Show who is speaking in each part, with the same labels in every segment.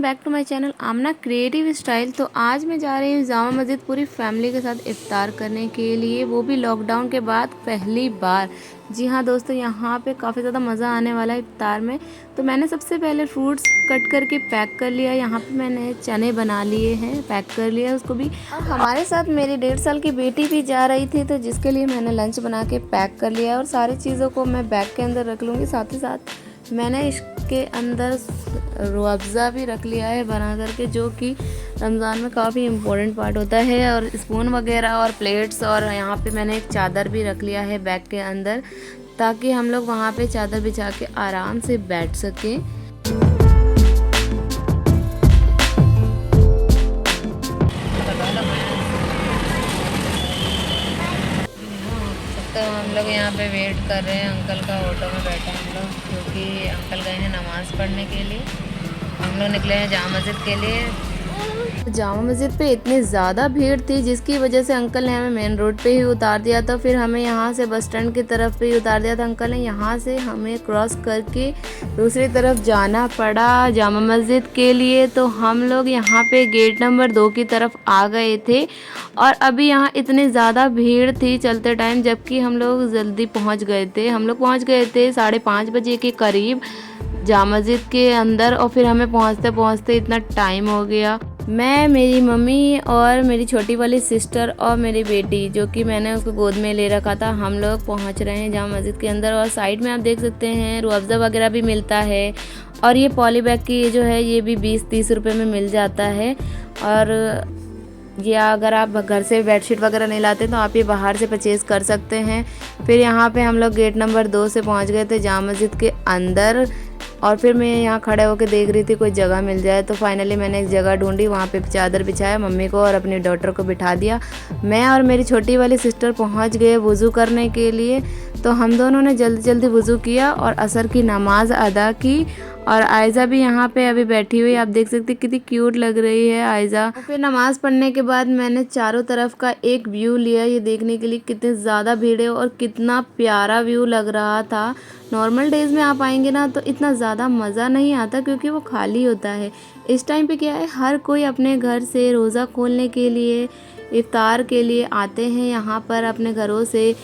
Speaker 1: Welcome back to my channel Amna creative style. तो आज मैं जा रही हूँ जामा मस्जिद पूरी फैमिली के साथ इफ्तार करने के लिए, वो भी लॉकडाउन के बाद पहली बार। जी हाँ दोस्तों, यहाँ पे काफ़ी ज़्यादा मज़ा आने वाला है इफ्तार में। तो मैंने सबसे पहले फ्रूट्स कट करके पैक कर लिया। यहाँ पे मैंने चने बना लिए हैं, पैक कर लिया उसको भी। और हमारे साथ मेरी 1.5 साल की बेटी भी जा रही थी, तो जिसके लिए मैंने लंच बना के पैक कर लिया। और सारी चीज़ों को मैं बैग के अंदर रख लूँगी। साथ ही साथ मैंने इसके अंदर रूह अफ़ज़ा भी रख लिया है बना करके, जो कि रमज़ान में काफ़ी इम्पोर्टेंट पार्ट होता है। और स्पून वगैरह और प्लेट्स, और यहाँ पे मैंने एक चादर भी रख लिया है बैग के अंदर, ताकि हम लोग वहाँ पे चादर बिछा के आराम से बैठ सकें। तो हम लोग यहाँ पे वेट कर रहे हैं अंकल का। ऑटो में बैठे हम लोग, क्योंकि अंकल गए हैं नमाज़ पढ़ने के लिए। हम लोग निकले हैं जामा मस्जिद के लिए। जामा मस्जिद पे इतनी ज़्यादा भीड़ थी, जिसकी वजह से अंकल ने हमें मेन रोड पे ही उतार दिया था। फिर हमें यहाँ से बस स्टैंड की तरफ पे ही उतार दिया था अंकल ने। यहाँ से हमें क्रॉस करके दूसरी तरफ जाना पड़ा जामा मस्जिद के लिए। तो हम लोग यहाँ पे गेट नंबर 2 की तरफ आ गए थे। और अभी यहाँ इतनी ज़्यादा भीड़ थी चलते टाइम, जबकि हम लोग जल्दी पहुँच गए थे। हम लोग पहुँच गए थे 5:30 बजे के करीब जामा मस्जिद के अंदर। और फिर हमें पहुँचते पहुँचते इतना टाइम हो गया। मैं, मेरी मम्मी और मेरी छोटी वाली सिस्टर और मेरी बेटी, जो कि मैंने उसको गोद में ले रखा था, हम लोग पहुंच रहे हैं जामा मस्जिद के अंदर। और साइड में आप देख सकते हैं रूह अफ़ज़ा वगैरह भी मिलता है। और ये पॉली बैग की जो है ये भी 20-30 रुपये में मिल जाता है। और ये अगर आप घर से बेडशीट वगैरह नहीं लाते तो आप ये बाहर से परचेज़ कर सकते हैं। फिर यहाँ पे हम लोग गेट नंबर 2 से पहुँच गए थे जामा मस्जिद के अंदर। और फिर मैं यहाँ खड़े होकर देख रही थी कोई जगह मिल जाए। तो फाइनली मैंने एक जगह ढूंढी, वहाँ पे चादर बिछाया, मम्मी को और अपनी डॉटर को बिठा दिया। मैं और मेरी छोटी वाली सिस्टर पहुँच गए वज़ू करने के लिए। तो हम दोनों ने जल्दी जल्दी वज़ू किया और असर की नमाज़ अदा की। और आयज़ा भी यहाँ पे अभी बैठी हुई, आप देख सकते कितनी क्यूट लग रही है आयज़ा। फिर नमाज़ पढ़ने के बाद मैंने चारों तरफ का एक व्यू लिया, ये देखने के लिए कितनी ज़्यादा भीड़ है और कितना प्यारा व्यू लग रहा था। नॉर्मल डेज़ में आप आएंगे ना तो इतना ज़्यादा मज़ा नहीं आता, क्योंकि वो खाली होता है। इस टाइम पे क्या है, हर कोई अपने घर से रोज़ा खोलने के लिए, इफ्तार के लिए आते हैं। यहाँ पर अपने घरों से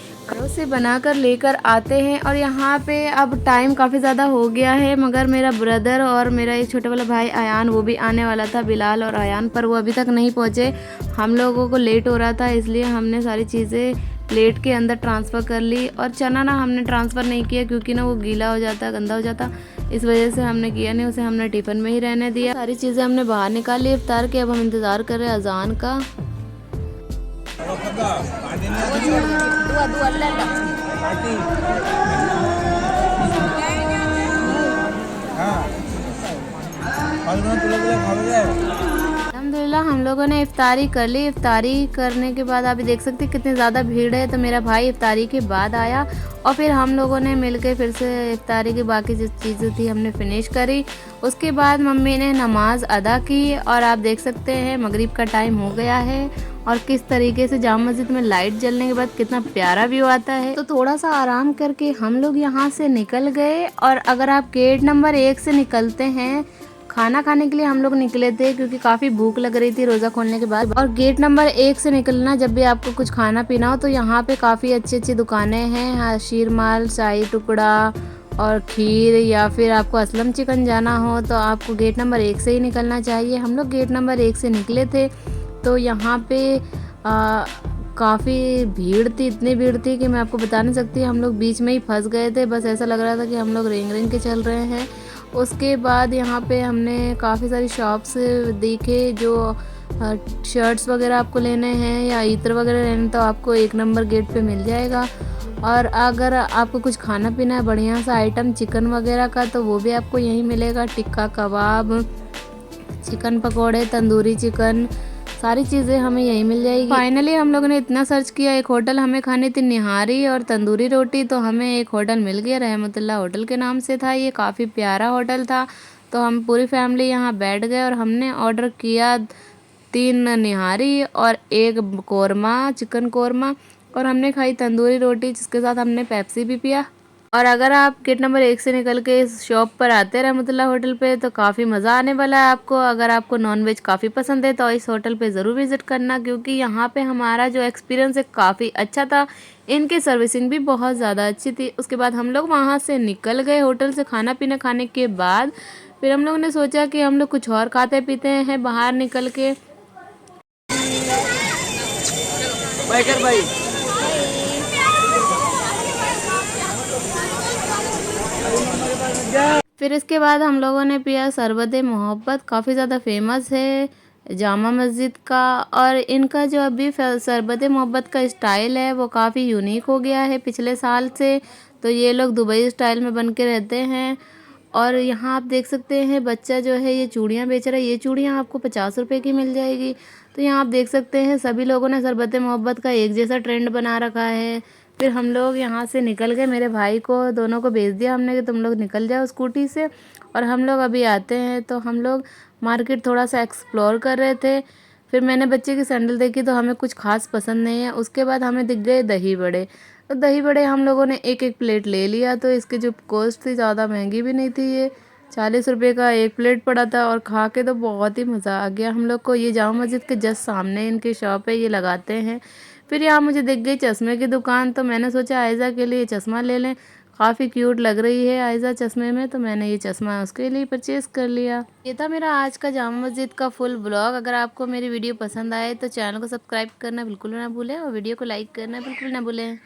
Speaker 1: बनाकर लेकर आते हैं। और यहाँ पे अब टाइम काफ़ी ज़्यादा हो गया है, मगर मेरा ब्रदर और मेरा एक छोटा वाला भाई अयान, वो भी आने वाला था, बिलाल और अयान, पर वो अभी तक नहीं पहुँचे। हम लोगों को लेट हो रहा था, इसलिए हमने सारी चीज़ें प्लेट के अंदर ट्रांसफ़र कर ली। और चना ना हमने ट्रांसफ़र नहीं किया, क्योंकि ना वो गीला हो जाता, गंदा हो जाता, इस वजह से हमने किया नहीं। उसे हमने टिफ़िन में ही रहने दिया। सारी चीज़ें हमने बाहर निकाल ली इफ्तार के। अब हम इंतज़ार कर रहे हैं अजान का। अल्हम्दुलिल्लाह हम लोगों ने इफ्तारी कर ली। इफ्तारी करने के बाद आप देख सकते हैं कितनी ज़्यादा भीड़ है। तो मेरा भाई इफ्तारी के बाद आया और फिर हम लोगों ने मिलकर फिर से इफ्तारी की बाकी जो चीज़ें थी हमने फिनिश करी। उसके बाद मम्मी ने नमाज़ अदा की। और आप देख सकते हैं मगरिब का टाइम हो गया है। और किस तरीके से जामा मस्जिद में लाइट जलने के बाद कितना प्यारा व्यू आता है। तो थोड़ा सा आराम करके हम लोग यहाँ से निकल गए। और अगर आप गेट नंबर 1 से निकलते हैं, खाना खाने के लिए हम लोग निकले थे, क्योंकि काफ़ी भूख लग रही थी रोज़ा खोलने के बाद। और गेट नंबर 1 से निकलना, जब भी आपको कुछ खाना पीना हो, तो यहाँ पे काफ़ी अच्छी अच्छी दुकानें हैं। शीरमाल, शाही टुकड़ा और खीर, या फिर आपको असलम चिकन जाना हो तो आपको गेट नंबर 1 से ही निकलना चाहिए। हम लोग गेट नंबर 1 से निकले थे। तो यहाँ पे काफ़ी भीड़ थी, इतनी भीड़ थी कि मैं आपको बता नहीं सकती। हम लोग बीच में ही फंस गए थे, बस ऐसा लग रहा था कि हम लोग रेंग रेंग के चल रहे हैं। उसके बाद यहाँ पे हमने काफ़ी सारी शॉप्स देखे, जो शर्ट्स वगैरह आपको लेने हैं या इत्र वगैरह लेने, तो आपको 1 नंबर गेट पे मिल जाएगा। और अगर आपको कुछ खाना पीना है बढ़िया सा आइटम चिकन वगैरह का, तो वो भी आपको यहीं मिलेगा। टिक्का कबाब, चिकन पकोड़े, तंदूरी चिकन, सारी चीज़ें हमें यहीं मिल जाएगी। फाइनली हम लोगों ने इतना सर्च किया, एक होटल हमें खानी थी निहारी और तंदूरी रोटी, तो हमें एक होटल मिल गया, रहमतुल्लाह होटल के नाम से था। ये काफ़ी प्यारा होटल था। तो हम पूरी फैमिली यहाँ बैठ गए और हमने ऑर्डर किया 3 निहारी और 1 कौरमा, चिकन कौरमा। और हमने खाई तंदूरी रोटी, जिसके साथ हमने पेप्सी भी पिया। और अगर आप गेट नंबर 1 से निकल के इस शॉप पर आते हैं रहमतुल्लाह होटल पे तो काफ़ी मज़ा आने वाला है आपको। अगर आपको नॉनवेज काफ़ी पसंद है तो इस होटल पे ज़रूर विज़िट करना, क्योंकि यहाँ पे हमारा जो एक्सपीरियंस है काफ़ी अच्छा था। इनकी सर्विसिंग भी बहुत ज़्यादा अच्छी थी। उसके बाद हम लोग वहाँ से निकल गए होटल से खाना पीना खाने के बाद। फिर हम लोग ने सोचा कि हम लोग कुछ और खाते पीते हैं बाहर निकल के। भाई फिर इसके बाद हम लोगों ने पिया शरबत मोहब्बत, काफ़ी ज़्यादा फेमस है जामा मस्जिद का। और इनका जो अभी शरबत मोहब्बत का स्टाइल है वो काफ़ी यूनिक हो गया है पिछले साल से। तो ये लोग दुबई स्टाइल में बन के रहते हैं। और यहाँ आप देख सकते हैं बच्चा जो है ये चूड़ियाँ बेच रहा है। ये चूड़ियाँ आपको 50 रुपए की मिल जाएगी। तो यहाँ आप देख सकते हैं सभी लोगों ने शरबत मोहब्बत का एक जैसा ट्रेंड बना रखा है। फिर हम लोग यहाँ से निकल गए, मेरे भाई को दोनों को भेज दिया हमने कि तुम लोग निकल जाओ स्कूटी से। और हम लोग अभी आते हैं तो हम लोग मार्केट थोड़ा सा एक्सप्लोर कर रहे थे। फिर मैंने बच्चे की सैंडल देखी तो हमें कुछ खास पसंद नहीं है। उसके बाद हमें दिख गए दही बड़े। तो दही बड़े हम लोगों ने एक एक प्लेट ले लिया। तो इसकी जो कॉस्ट थी ज़्यादा महंगी भी नहीं थी, ये 40 रुपये का एक प्लेट पड़ा था। और खा के तो बहुत ही मज़ा आ गया हम लोग को। ये जामा मस्जिद के जस्ट सामने इनकी शॉप है, ये लगाते हैं। फिर यहाँ मुझे दिख गई चश्मे की दुकान, तो मैंने सोचा आयज़ा के लिए चश्मा ले लें। काफ़ी क्यूट लग रही है आयज़ा चश्मे में, तो मैंने ये चश्मा उसके लिए परचेज़ कर लिया। ये था मेरा आज का जामा मस्जिद का फुल ब्लॉग। अगर आपको मेरी वीडियो पसंद आए तो चैनल को सब्सक्राइब करना बिल्कुल ना भूलें और वीडियो को लाइक करना बिल्कुल ना भूलें।